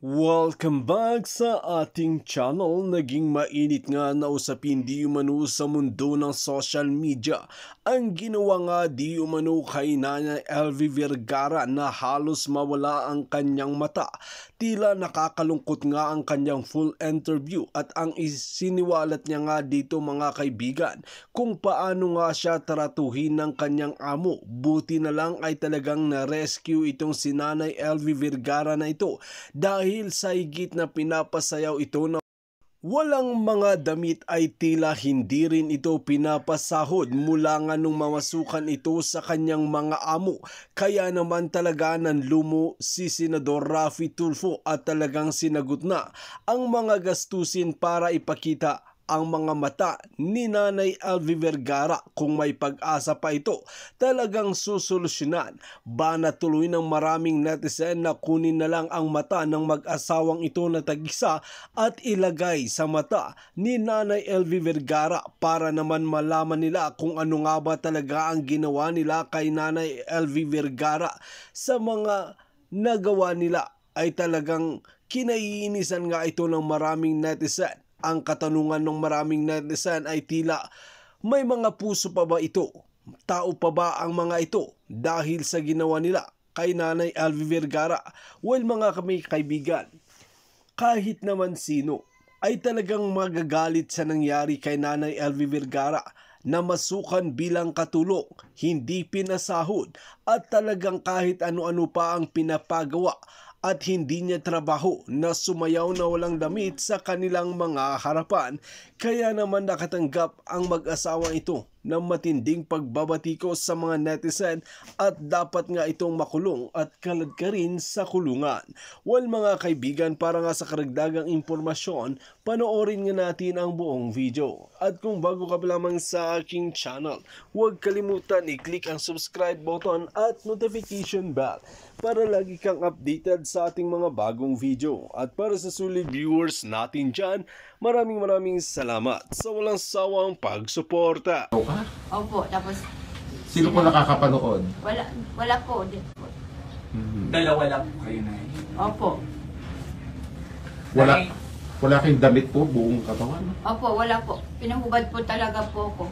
Welcome back sa ating channel. Naging mainit nga na usapin di umano sa mundo ng social media ang ginawa nga di umano kay Nanay LV Vergara na halos mawala ang kanyang mata. Tila nakakalungkot nga ang kanyang full interview at ang isiniwalat niya nga dito mga kaibigan kung paano nga siya tratuhin ng kanyang amo. Buti na lang ay talagang na-rescue itong si Nanay LV Vergara na ito dahil sa higit na pinapasayaw ito na walang mga damit ay tila hindi rin ito pinapasahod mula nga nung mamasukan ito sa kanyang mga amo. Kaya naman talaga nanlumo si Senador Raffy Tulfo at talagang sinagot na ang mga gastusin para ipakita ang mga mata ni Nanay LV Vergara. Kung may pag-asa pa ito talagang susolusyonan. Bana tuloy ng maraming netizen na kunin na lang ang mata ng mag-asawang ito na tag-isa at ilagay sa mata ni Nanay LV Vergara para naman malaman nila kung ano nga ba talaga ang ginawa nila kay Nanay LV Vergara. Sa mga nagawa nila ay talagang kinaiinisan nga ito ng maraming netizen. Ang katanungan ng maraming netizen ay tila may mga puso pa ba ito? Tao pa ba ang mga ito dahil sa ginawa nila kay Nanay LV Vergara? Well mga kaibigan, kahit naman sino ay talagang magagalit sa nangyari kay Nanay LV Vergara na masukan bilang katulong, hindi pinasahod at talagang kahit ano-ano pa ang pinapagawa at hindi niya trabaho na sumayaw na walang damit sa kanilang mga harapan. Kaya naman nakatanggap ang mag-asawang ito ng matinding pagbabatikos sa mga netizen at dapat nga itong makulong at kalad ka rin sa kulungan. Well mga kaibigan, para nga sa karagdagang impormasyon, panoorin nga natin ang buong video. At kung bago ka pa lamang sa aking channel, huwag kalimutan i-click ang subscribe button at notification bell para lagi kang updated sa ating mga bagong video. At para sa sulit viewers natin dyan, maraming salamat sa walang sawang pagsuporta. Opo, tapos Sino po nakakapanood? wala po. Dalawa lang po kayo na Opo. Wala kayong damit po, buong katawan? Opo, wala po. Pinahubad po talaga po ako.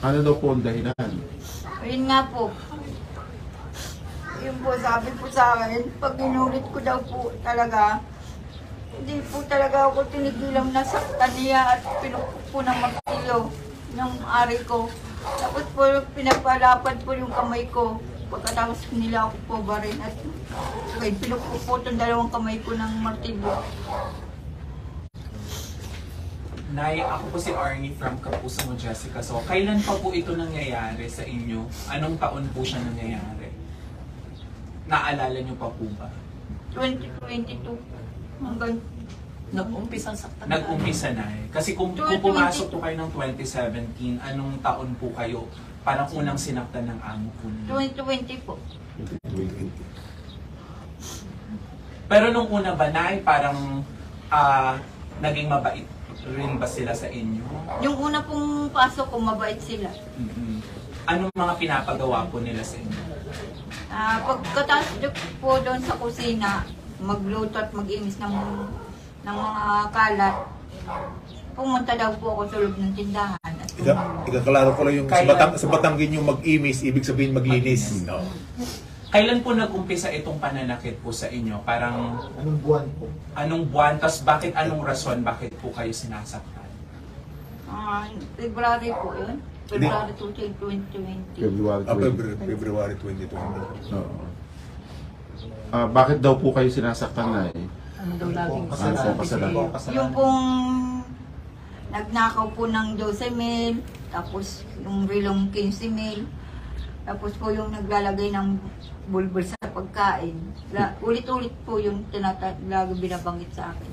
Ano daw po ang dahilan? Ayun nga po. Yun po, sabi po sa akin, pag inulit ko daw po talaga, hindi po talaga ako tinigilang na saktan niya at pinukpok po ng martilyo ng ari ko. Tapos po, pinapalapad po yung kamay ko. Pagkatapos nila ako po ba rin at pinukpok po itong dalawang kamay ko ng martilyo. Nay, ako po si Arnie from Kapuso Mo Jessica. So, kailan pa po ito nangyayari sa inyo? Anong taon po siya nangyayari? Naalala niyo pa po ba? 2022. Hanggang Nag-umpisa saktan. Nag-umpisa na eh. Kasi kung pumasok po kayo ng 2017, anong taon po kayo parang unang sinaktan ng amo po ninyo? 2020 po. Pero nung una ba, Nay, parang naging mabait rin ba sila sa inyo? Yung una pong pasok ko, mabait sila. Anong mga pinapagawa po nila sa inyo? Pagkatapos po doon sa kusina, magluto at mag-imis ng mga kalat, pumunta daw po ako sa loob ng tindahan. Ikaklaro ko lang yung sa Batanggin yung mag-imis, ibig sabihin maglinis. No. Kailan po nag-umpisa itong pananakit po sa inyo? Parang Anong buwan po? anong buwan, tas bakit anong rason, bakit po kayo sinasaktan? February po yun. February 2020. February 2020. Oo. Bakit daw po kayo sinasaktan na eh? Ano daw laging Kasalanan. Yung pong nagnakaw po ng 12,000, tapos yung rilong 15,000, tapos po yung naglalagay ng bulbul sa pagkain. Ulit-ulit po yung lagi binabanggit sa akin.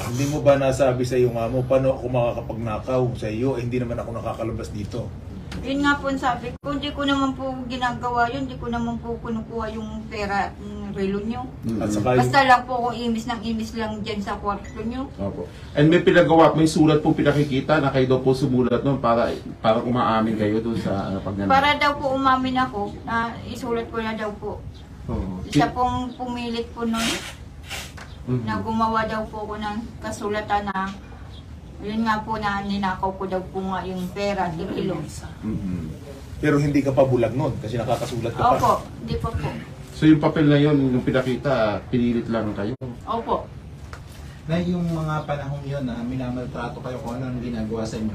Hindi mo ba nasabi sa iyong amo, paano ako makakapagnakaw sa iyo? Hindi naman ako nakakalabas dito. Yun nga po ang sabi ko, hindi ko naman po ginagawa yun, hindi ko naman po kinukuha yung pera at yung relo nyo. At saka Basta lang po kung imis ng imis lang dyan sa kwarto nyo. Opo. And may may sulat po pinakikita na kayo daw po sumulat nun para umaamin kayo doon sa pagnanakaw. Para daw po umamin ako, na isulat ko na daw po. Oo. Isa pong pumilit po nun. na gumawa daw po ako ng kasulatan na yun nga po na ninakaw ko daw po nga yung pera, tigilo. Pero hindi ka pa bulag nun kasi nakakasulat ka pa. Opo, hindi pa po. So yung papel na yun, yung pinakita, pinilit lang kayo. Opo. Na yung mga panahong yun na minamaltrato kayo kung ano ang ginagawa sa inyo,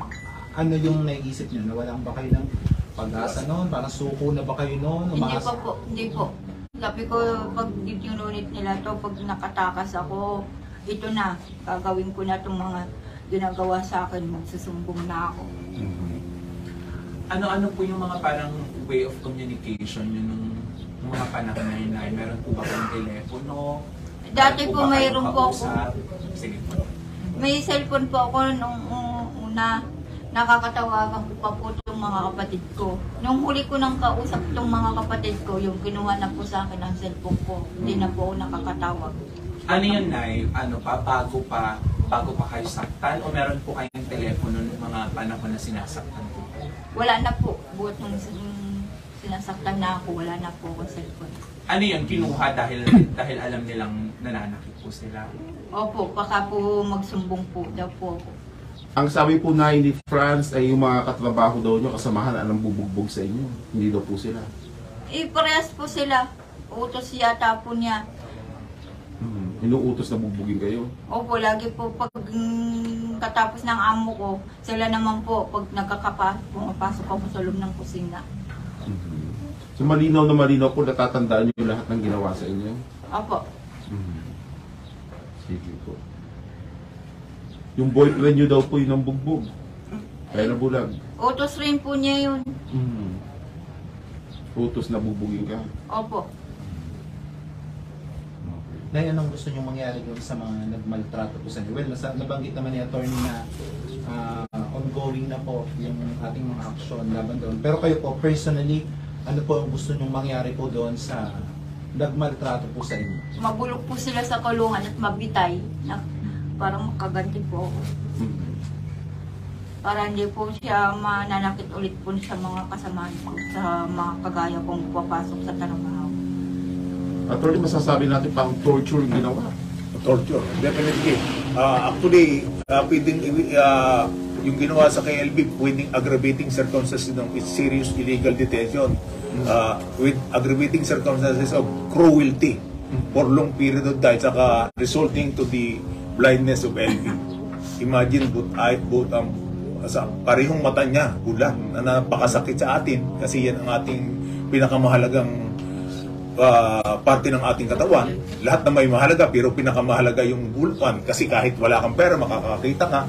ano yung naiisip nyo? Nawalan ba kayo ng pag-asa noon? Parang suko na ba kayo noon? Hindi pa po, hindi po. Sabi ko, pag dinunit nila to, pag nakatakas ako, ito na, gagawin ko na itong mga ginagawa sa akin, magsusumbong na ako. Ano-ano po yung mga parang way of communication yun nung mga panahon na yun? Meron po ba kayong telepono? Dati Meron po ba kayong mayroon po ako. kausap? Sige po. May cellphone po ako nung una, nakakatawagan ko pa po itong mga kapatid ko. Nung huli ko nang kausap itong mga kapatid ko, yung kinuha na po sa akin ang cellphone ko, hindi na po ako nakakatawag. Ano yun, Nay? Bago pa kayo saktan? O meron po kayong telepono nung mga panahon na sinasaktan po? Wala na po. Buot nung sinasaktan na ako, wala na po akong cellphone. Ano yun? Kinuha dahil alam nilang nananakit po sila? Opo, baka po magsumbong po daw po ako. Ang sabi po na ni Franz ay yung mga katrabaho daw nyo, kasamahan, alam bubugbog sa inyo. Hindi daw po sila. Parehas po sila. Utos yata po niya. Inuutos na bubugin kayo. Opo, lagi po pag katapos ng amo ko, sila naman po, pag pumapasok ako sa loob ng kusina. So malinaw na malinaw po, natatandaan nyo lahat ng ginawa sa inyo. Opo. Sige po. Yung boyfriend nyo daw po yun ang bugbog. Kaya nabulag. Utos rin po niya yun. Utos na bubugin ka. Opo. Nay, anong gusto nyo mangyari doon sa mga nagmaltrato po sa inyo? Well, nabanggit naman ni attorney na ongoing na po yung ating mga aksyon laban doon. Pero kayo po, personally, ano po ang gusto nyo mangyari po doon sa nagmaltrato po sa inyo? Mabulok po sila sa kulungan at mabitay. Na, parang makaganti po ako. Para hindi po siya mananakit ulit po sa mga kasamahan ko, sa mga kagaya kong papasok sa trabaho. Attorney, masasabi natin pang torture yung ginawa. Torture, definitely. Actually, pwedeng, yung ginawa sa KLB, pwedeng aggravating circumstances ng serious illegal detention with aggravating circumstances of cruelty for long period of time, saka resulting to the blindness of LV. Imagine, parehong mata niya, bulag, na napakasakit sa atin kasi yan ang ating pinakamahalagang parte ng ating katawan. Lahat na may mahalaga, pero pinakamahalaga yung bulpan kasi kahit wala kang pera, makakakita ka.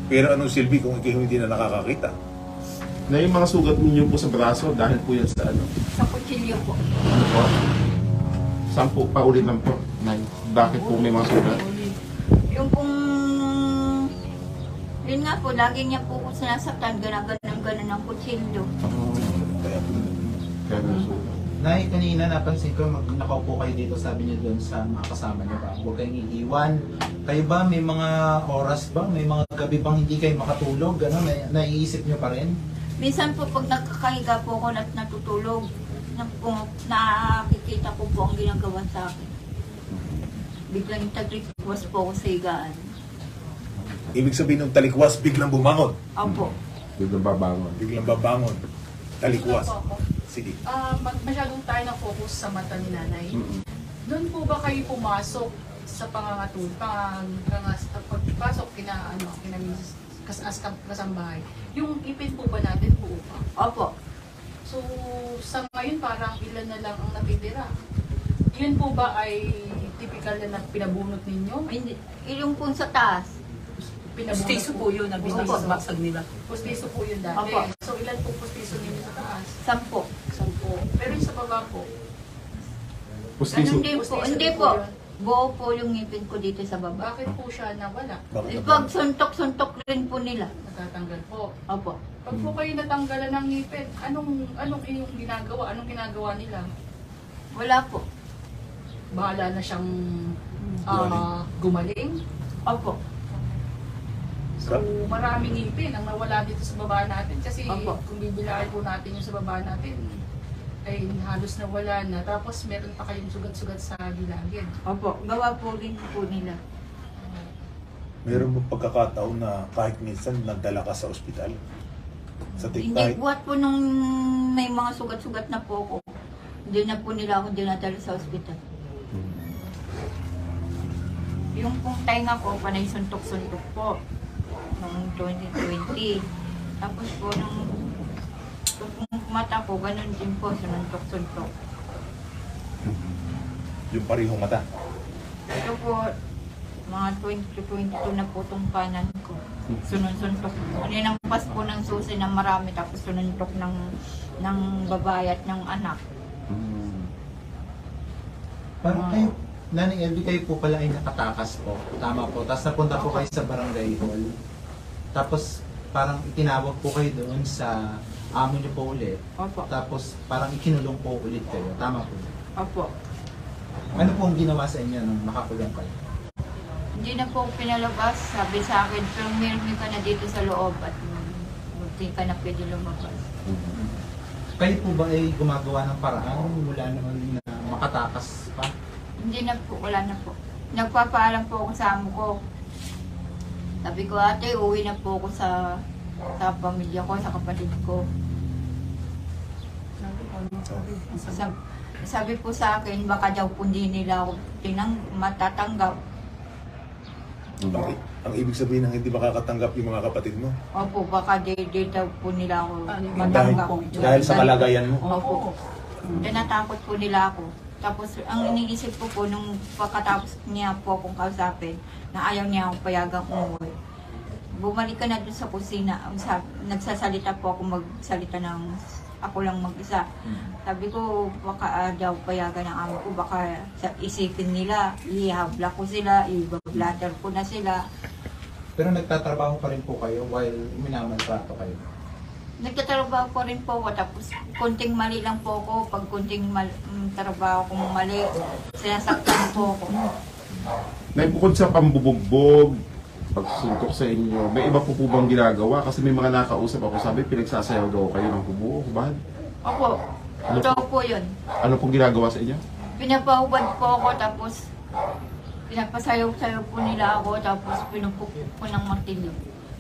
Pero anong silbi kung ikaw hindi na nakakakita? Na yung mga sugat ninyo po sa braso, dahil po yan sa ano? Sa kutsilyo po. Ano po? Saan po? Paulit lang po. Nay, bakit po may mga sugat? Yung pong... Yun nga po, lagi niya po kung sinasaktan, gano'n ng kutsilyo. Kaya may sugat. Nay, kanina napansin ko, nakaupo kayo dito, sabi niyo doon sa mga kasama niyo ba? Huwag kayong iiwan. Kayo ba, may mga oras ba? May mga gabi bang hindi kayo makatulog? Gano'n, naiisip niyo pa rin? Minsan po, pag nakakahiga po ako at natutulog, nakikita ko po ang ginagawa sa akin. Biglang tag-request po ako sa higaan. Ibig sabihin ng talikwas, biglang bumangon. Opo. Biglang babangon. Biglang babangon. Talikwas. Sige. Masyadong tayo na focus sa mata ni nanay. Doon po ba kayo pumasok sa pagpasok kina kasambahay? Yung ipin po ba natin buo pa? Opo. So, sa ngayon parang ilan na lang ang natitira. Yun po ba ay typical na pinabunot ninyo? Hindi, yung po sa taas. Pustiso po yun na binasag nila. Pustiso po yun dati. Opo. So, ilan po pustiso ninyo sa taas? 10. 10. Pero yung sa baba po, Pustiso. Ganun din po. Pustiso Hindi po po. yun. Buo po yung ngipin ko dito sa baba. bakit po siya nawala? Pag suntok-suntok rin po nila. Natatanggal po. Opo. Pag po kayo natanggalan ng ngipin, anong inyong ginagawa? Anong ginagawa nila? Wala po. Bahala na siyang gumaling. Opo. So, maraming ngipin ang nawala dito sa baba natin. Kasi Opo. kung bibilaan po natin yung sa baba natin, ay halos nawala na. Tapos meron pa kayong sugat-sugat sa gilagid. Opo, gawa po rin po nila. Meron mo pagkakataon na kahit minsan nagdala ka sa ospital? Sa Hindi, kahit buhat po nung may mga sugat-sugat na po ako, hindi na po nila ako dinadala sa ospital. Yung pong tainga ko, panay suntok-suntok po noong 2020. Tapos po, nung mata ko, ganun din po, suntok-suntok. yung parehong mata. Ito po, mga 2022 na po itong kanan ko. Sunod-suntok. Kaninang pas po ng susi na marami, tapos sununtok ng babae at ng anak. Parang kayo, Nanay LV, kayo po pala ay nakatakas po. Tama po. Tapos napunta po kayo sa barangay hall. Tapos parang itinawag po kayo doon sa amo niyo po ulit. Opo. Tapos parang ikinulong po ulit kayo. Tama po. Opo. Ano po ang ginawa sa inyo nung nakakulong kayo? Hindi na po pinalabas, sabi sa akin, pero meron ka na dito sa loob at hindi ka na pwede lumabas. Kayo po ba ay gumagawa ng paraan mula noon na makatakas pa? Hindi na po, wala na po. Nagpapaalam po ako sa amo ko. Sabi ko, ate, uwi na po ako sa pamilya ko, sa kapatid ko. Sabi po sa akin, baka daw po hindi nila ako matatanggap. Ang ibig sabihin ng hindi makakatanggap yung mga kapatid mo? Opo, baka di daw po nila ako Dahil, matanggap. dahil sa kalagayan mo? Opo. Tinatakot po nila ako. Tapos, ang iniisip ko po, nung pagkatapos niya po akong kausapin, na ayaw niya akong payagang umuwi. Bumalik ka na doon sa kusina. Nagsasalita po ako magsalita ng ako lang mag-isa. Sabi ko, baka daw payagan ng amo ko, baka isipin nila, ihabla ko sila, i-blatter ko na sila. Pero nagtatrabaho pa rin po kayo while minamaltrato kayo? Nagtatrabaho po rin po ako, tapos konting mali lang po ako. Pag konting trabaho kong mali, sinasaktan po ako. Naibukod sa pambubugbog, pagsuntok sa inyo, may iba po bang ginagawa? Kasi may mga nakausap ako, sabi pinagsasayaw daw kayo ng hubo, hubad. Opo, ito po yun. Ano pong ginagawa sa inyo? Pinapahubad po ako, tapos pinapasayaw-sayaw po nila ako, tapos pinupuk po ng martilyo.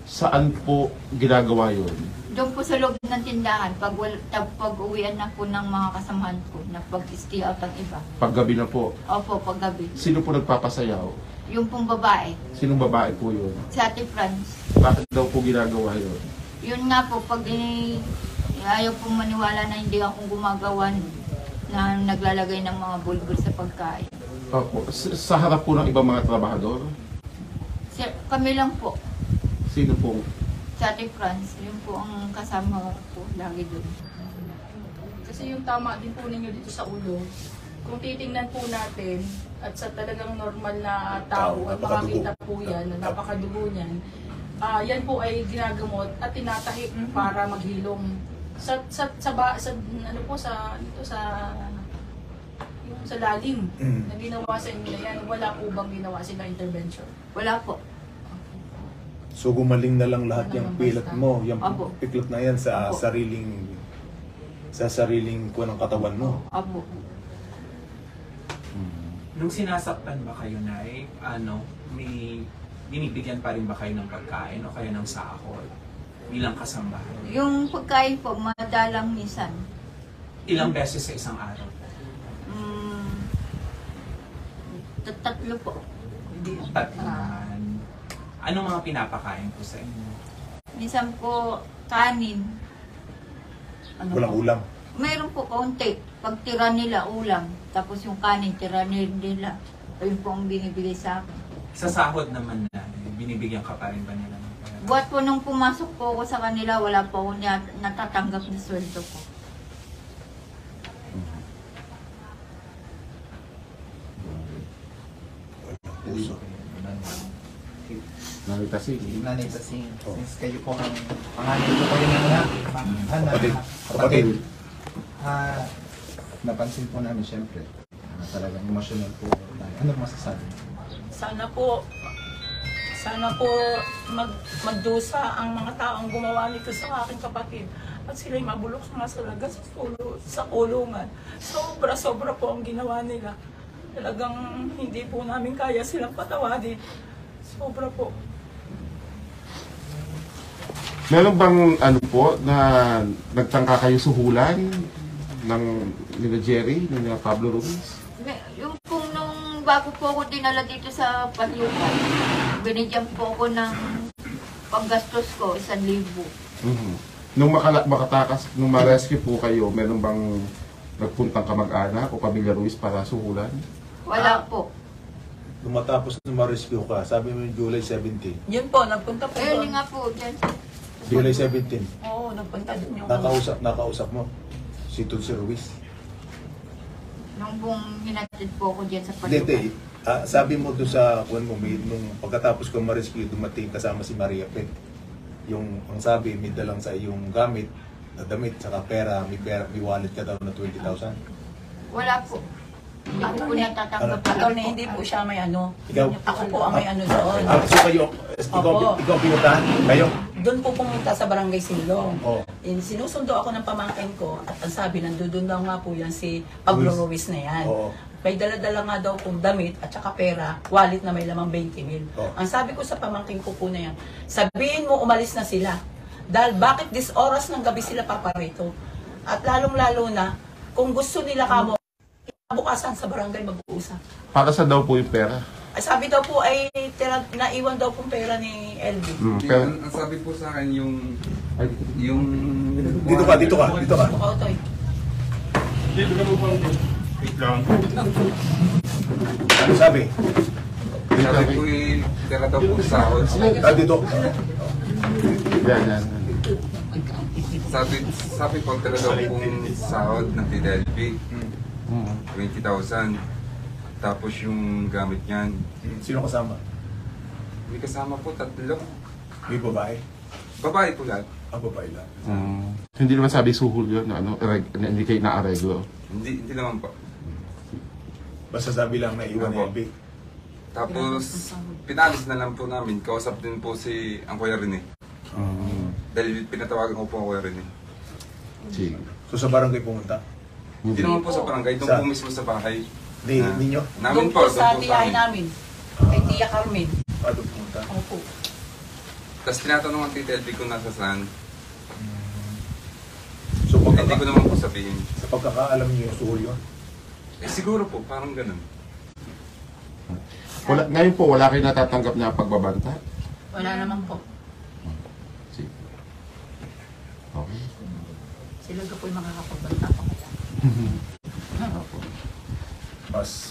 Saan po ginagawa yun? Doon po sa loob ng tindahan, pag uwian na po ng mga kasamahan ko, na pag-stay out ang iba. Paggabi na po. Opo, paggabi. Sino po nagpapasayaw? Yung pong babae, Sinong babae po yun? si Ate Franz. Bakit daw po ginagawa yun? Yun nga po, pag ayaw pong maniwala na hindi ako gumagawa na naglalagay ng mga bulbul sa pagkain. Opo. Sa harap po ng ibang mga trabahador? Kami lang po, Sino po? si Ate Franz, yun po ang kasama ko lagi doon. Kasi yung tama din po ninyo dito sa ulo, kung titingnan po natin, at sa talagang normal na tao at makakita po yan, na napakadugo niyan, yan po ay ginagamot at tinatahik para maghilom. Ano po sa lalim na ginawa sa inyo na yan, wala po bang ginawa sila intervention? Wala po. So gumaling na lang lahat yung pilat mo, yung Opo. piklat na yan sa Opo. sariling kuha ng katawan mo. Opo. Nung sinasaktan ba kayo, Nay, may binibigyan pa rin ba kayo ng pagkain o kayo ng sahod bilang kasambahan? Yung pagkain po, madalang minsan. Ilang beses sa isang araw? Tatlo po. Tatlan. Anong mga pinapakain po sa inyo? Minsan po, kanin. Walang ulam. Meron po kaunti. Pag tira nila, ulam. Tapos yung kanin, tira nila. Ayun po ang binibigay sa akin. Sa sahod naman na, binibigyan ka pa rin ba nila ng pera? Buat po nung pumasok po ako sa kanila, wala po ako natatanggap na sweldo ko. Nanay Tasing. Nanay Tasing, since kayo po ang panganay po kayo na Kapatid. Napansin po namin siyempre na talagang emotional po tayo. Ano masasabi? Sana po magdusa ang mga taong gumawa nito sa aking kapatid at sila'y mabulok nga talaga sa kulungan. Sobra po ang ginawa nila. Talagang hindi po namin kaya silang patawadin. Sobra po. Meron bang ano po na nagtangka kayo suhulan ng nila Jerry, nila Pablo Ruiz? Yung pong nung bago po ako dinala dito sa Palyukan, binigyan po ako ng panggastos ko, 1,000. Nung makatakas, nung ma-rescue po kayo, meron bang nagpuntang kamag-anak o pamilya Ruiz para suhulan? Wala po. Nung matapos na ma-rescue ka, sabi mo yung July 17. Yun po, nagpunta po Ayun doon. nga po, dyan. July 17. Oo, nagpunta doon yung... Nakausap mo si Tulsi Ruiz. Nung pong hinatid po ako dyan sa Hindi, Palyukan. sabi mo doon sa kuwan mo, nung pagkatapos ko ma-rescue, dumating kasama si Maria Pet. Yung, ang sabi, may dalang sa iyong gamit, na damit, saka pera, may wallet ka daw na 20,000. Wala po. Hindi ko po natatanggap. Attorney, hindi po siya may ano. Ikaw? Ako po ang may ano doon. So kayo, ikaw pinuntahan? Kayo? Doon po pumunta sa Barangay Silong. Oo. Sinusundo ako ng pamangkin ko at ang sabi, nandoon daw nga po yan si Pablo Ruiz na yan. Oo. May dala-dala nga daw pong damit at saka pera, wallet na may lamang 20,000. Oo. Ang sabi ko sa pamangkin ko po na yan, sabihin mo umalis na sila. Dahil bakit this oras ng gabi sila paparito? At lalong-lalo na, kung gusto nila kamo, bukasan sa barangay mag-uusap. Para sa daw po yung pera? Ay, sabi daw po ay naiwan daw pong pera ni LB. Pero, Ang sabi po sa akin yung Dito ka. Ito ka, Otoy. Ano sabi? sabi po tira daw po sahod. Dito. yan. Sabi po tira daw pong sahod ng TDLB. 20,000. Tapos yung gamit niyan. Sino kasama? May kasama po 3. May babae? Babae po lahat. Babae lang. Hindi naman sabi suhul yun, na hindi kayo naareglo. Hindi naman po. Basta sabi lang na iwan Opo. LB. Tapos pinalis na lang po namin. Kausap din po si ang Kuya Rene. Dahil pinatawagan ko po ang Kuya Rene. Sige. So sa barangay pumunta? Hindi naman po sa barangay. Doon Sa- po mismo sa bahay. Ninyo? Namin Doon po doon sa po tiyahin amin. namin. Kay Tia Carmen. Doon pumunta. Opo. Tapos tinatanong ang Tita LB kung nasa saan. So Hindi ko naman po sabihin. sa pagkakaalam niyo yung suhol yun? Siguro po, parang ganun. Ngayon po, wala kayo natatanggap na pagbabanta? Wala naman po. Sige. Okay. Sila daw po yung makakapagbanta pa kaya.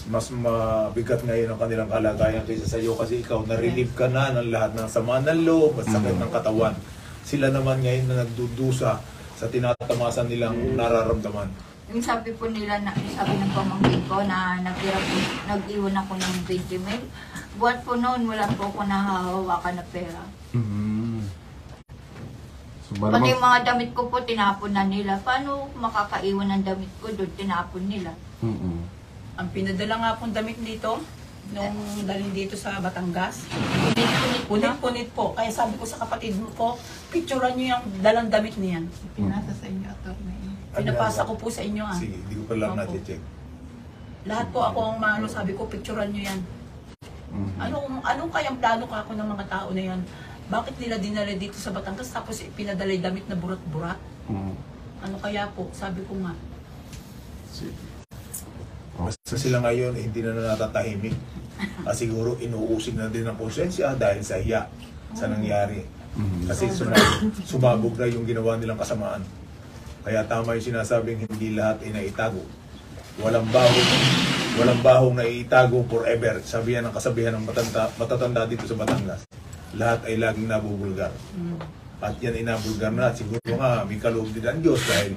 Mas mabigat ngayon ang kanilang kalagayan kaysa sa iyo kasi ikaw na-relieve ka na ng lahat ng sama ng loob at sakit ng katawan. Sila naman ngayon na nagdudusa sa tinatamasan nilang nararamdaman. Yung sabi po nila, sabi ng pamangkin ko na nag-iwan ako ng 20,000. Buwan po noon, wala po ako nahahawakan na pera. So, Pati yung mga damit ko po, tinapon na nila. Paano makakaiwan ng damit ko doon? Tinapon nila. Ang pinadala nga pong damit dito, nung dalhin dito sa Batangas, punit-punit po. Kaya sabi ko sa kapatid mo po, picturean nyo yung dalang damit niyan. Pinasa sa inyo, attorney. Pinapasa ko po sa inyo ah. Sige, hindi ko pa lang Opo. natin-check. Lahat po ako ang maano, sabi ko, picturean nyo yan. Anong kayang plano ka ako ng mga tao na yan? Bakit nila dinala dito sa Batangas tapos pinadalay damit na burat-burat? Ano kaya po? Sabi ko nga. Basta sila ngayon, hindi na natatahimik. Siguro inuusig na din ang konsensya dahil sa hiya sa nangyari. Kasi sumabog na yung ginawa nilang kasamaan. Kaya tama yung sinasabing hindi lahat ay naitago. Walang bahong naitago forever. Sabihan ng kasabihan ng matatanda dito sa Batangas. Lahat ay laging nabubulgar. At yan ay nabulgar na. Siguro nga may kaloob din ang Diyos dahil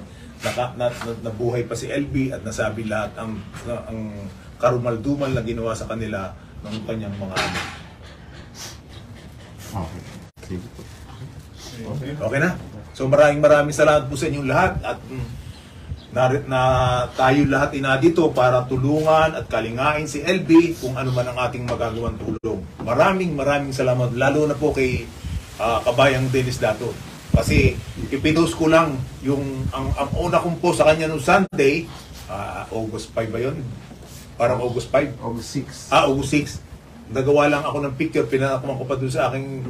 nabuhay pa si LB at nasabi lahat ang karumal-dumal na ginawa sa kanila ng kanyang mga anak. Okay. Sige po. Okay na? So maraming salamat po sa inyong lahat at na tayo lahat inadito para tulungan at kalingain si LB kung ano man ang ating magagawang tulong. Maraming salamat lalo na po kay kabayang Dennis Dato Kasi ipinost ko lang yung ang una kong post sa kanya noong Sunday, August 5 ba yun? Parang August 5. August 6. August 6. Nagawa lang ako ng picture, pinakakuha ko pa doon sa aking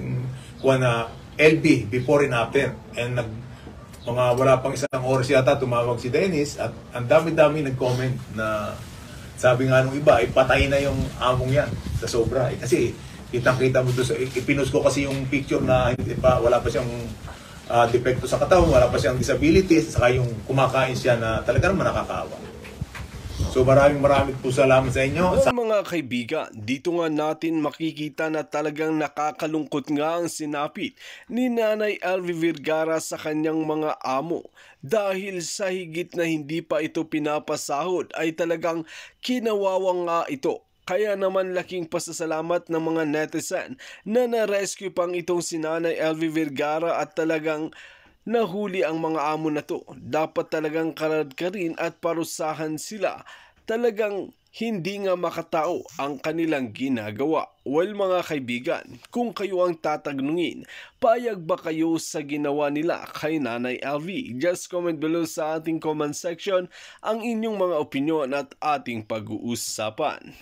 kuha na LB, before and after. And mga wala pang isang oras yata tumawag si Dennis at ang dami-dami nag-comment na sabi nga nung iba, ipatay na yung among yan sa sobra. Kasi kitang-kita mo doon sa ipinost ko kasi yung picture na hindi pa, wala pa siyang depekto sa katawan, wala pa siyang disabilities, saka yung kumakain siya na talaga naman nakakaawa. So maraming po salamat sa inyo. Well, mga kaibigan, dito nga natin makikita na talagang nakakalungkot nga ang sinapit ni Nanay Elvie Vergara sa kanyang mga amo dahil sa higit na hindi pa ito pinapasahod ay talagang kinawawang nga ito. Kaya naman laking pasasalamat ng mga netizen na na-rescue pang itong si Nanay Elvie Vergara at talagang nahuli ang mga amo na to. Dapat talagang karadkarin at parusahan sila. Talagang hindi nga makatao ang kanilang ginagawa. Well mga kaibigan, kung kayo ang tatanungin, payag ba kayo sa ginawa nila kay Nanay Elvie? Just comment below sa ating comment section ang inyong mga opinyon at ating pag-uusapan.